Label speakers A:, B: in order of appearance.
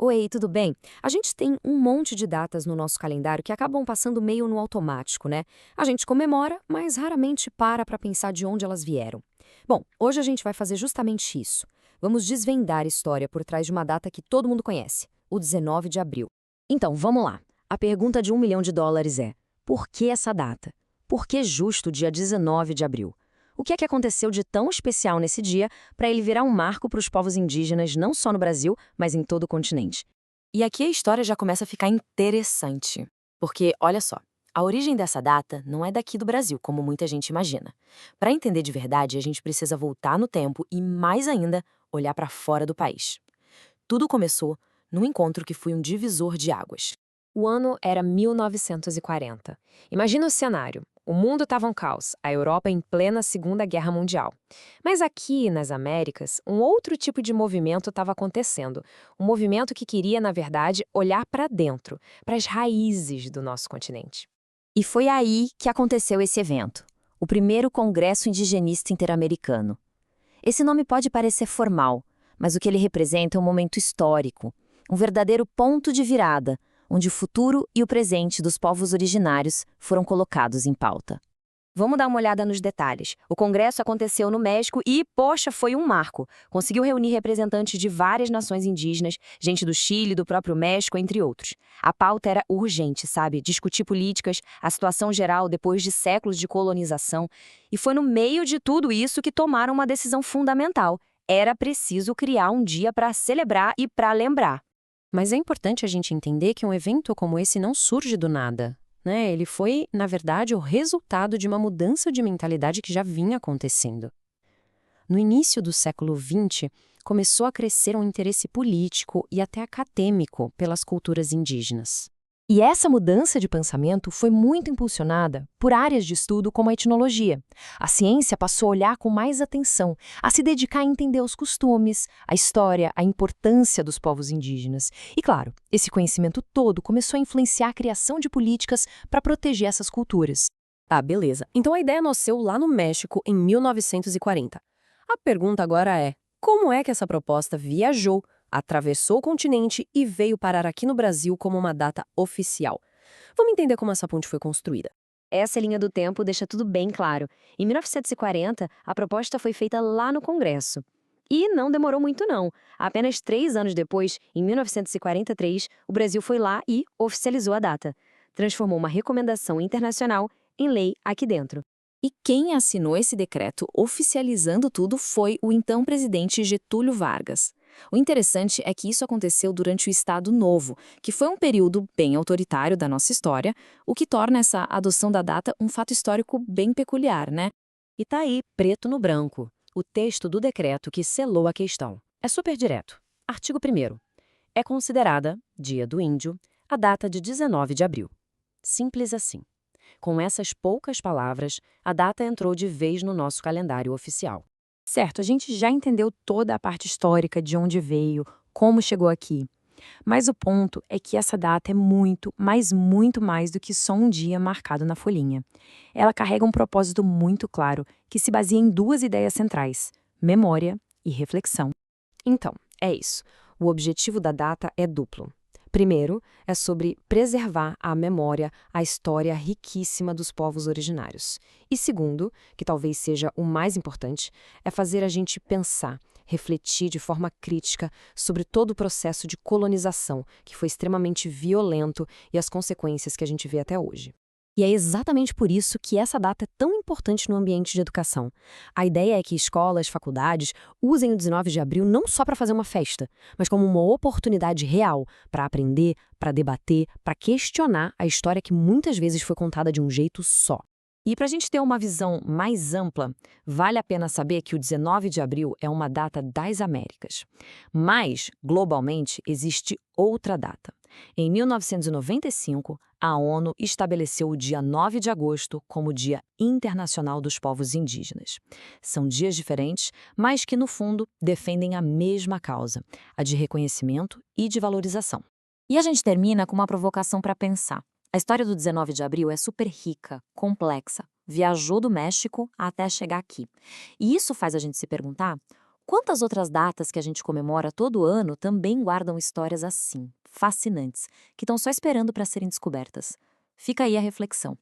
A: Oi, tudo bem? A gente tem um monte de datas no nosso calendário que acabam passando meio no automático, né? A gente comemora, mas raramente para pensar de onde elas vieram. Bom, hoje a gente vai fazer justamente isso. Vamos desvendar a história por trás de uma data que todo mundo conhece, o 19 de abril. Então, vamos lá. A pergunta de US$ 1 milhão é: por que essa data? Por que justo o dia 19 de abril? O que é que aconteceu de tão especial nesse dia para ele virar um marco para os povos indígenas não só no Brasil, mas em todo o continente? E aqui a história já começa a ficar interessante. Porque, olha só, a origem dessa data não é daqui do Brasil, como muita gente imagina. Para entender de verdade, a gente precisa voltar no tempo e, mais ainda, olhar para fora do país. Tudo começou num encontro que foi um divisor de águas. O ano era 1940. Imagina o cenário. O mundo estava um caos, a Europa em plena Segunda Guerra Mundial. Mas aqui, nas Américas, um outro tipo de movimento estava acontecendo. Um movimento que queria, na verdade, olhar para dentro, para as raízes do nosso continente.
B: E foi aí que aconteceu esse evento, o primeiro Congresso Indigenista Interamericano. Esse nome pode parecer formal, mas o que ele representa é um momento histórico, um verdadeiro ponto de virada, onde o futuro e o presente dos povos originários foram colocados em pauta.
A: Vamos dar uma olhada nos detalhes. O congresso aconteceu no México e, poxa, foi um marco. Conseguiu reunir representantes de várias nações indígenas, gente do Chile, do próprio México, entre outros. A pauta era urgente, sabe? Discutir políticas, a situação geral depois de séculos de colonização. E foi no meio de tudo isso que tomaram uma decisão fundamental. Era preciso criar um dia para celebrar e para lembrar. Mas é importante a gente entender que um evento como esse não surge do nada. Ele foi, na verdade, o resultado de uma mudança de mentalidade que já vinha acontecendo. No início do século XX, começou a crescer um interesse político e até acadêmico pelas culturas indígenas. E essa mudança de pensamento foi muito impulsionada por áreas de estudo como a etnologia. A ciência passou a olhar com mais atenção, a se dedicar a entender os costumes, a história, a importância dos povos indígenas. E, claro, esse conhecimento todo começou a influenciar a criação de políticas para proteger essas culturas.
C: Tá, beleza. Então a ideia nasceu lá no México em 1940. A pergunta agora é: como é que essa proposta viajou, atravessou o continente e veio parar aqui no Brasil como uma data oficial? Vamos entender como essa ponte foi construída.
A: Essa linha do tempo deixa tudo bem claro. Em 1940, a proposta foi feita lá no Congresso. E não demorou muito, não. Apenas 3 anos depois, em 1943, o Brasil foi lá e oficializou a data. Transformou uma recomendação internacional em lei aqui dentro.
B: E quem assinou esse decreto oficializando tudo foi o então presidente Getúlio Vargas. O interessante é que isso aconteceu durante o Estado Novo, que foi um período bem autoritário da nossa história, o que torna essa adoção da data um fato histórico bem peculiar, né?
C: E tá aí, preto no branco, o texto do decreto que selou a questão. É super direto. Artigo 1º. É considerada, Dia do Índio, a data de 19 de abril. Simples assim. Com essas poucas palavras, a data entrou de vez no nosso calendário oficial.
A: Certo, a gente já entendeu toda a parte histórica de onde veio, como chegou aqui. Mas o ponto é que essa data é muito, mas muito mais do que só um dia marcado na folhinha. Ela carrega um propósito muito claro, que se baseia em 2 ideias centrais: memória e reflexão. Então, é isso. O objetivo da data é duplo. Primeiro, é sobre preservar a memória, a história riquíssima dos povos originários. E segundo, que talvez seja o mais importante, é fazer a gente pensar, refletir de forma crítica sobre todo o processo de colonização, que foi extremamente violento, e as consequências que a gente vê até hoje. E é exatamente por isso que essa data é tão importante no ambiente de educação. A ideia é que escolas, faculdades usem o 19 de abril não só para fazer uma festa, mas como uma oportunidade real para aprender, para debater, para questionar a história que muitas vezes foi contada de um jeito só. E para a gente ter uma visão mais ampla, vale a pena saber que o 19 de abril é uma data das Américas. Mas, globalmente, existe outra data. Em 1995, a ONU estabeleceu o dia 9 de agosto como Dia Internacional dos Povos Indígenas. São dias diferentes, mas que, no fundo, defendem a mesma causa, a de reconhecimento e de valorização.
B: E a gente termina com uma provocação para pensar. A história do 19 de abril é super rica, complexa, viajou do México até chegar aqui. E isso faz a gente se perguntar Quantas outras datas que a gente comemora todo ano também guardam histórias assim, fascinantes, que estão só esperando para serem descobertas? Fica aí a reflexão.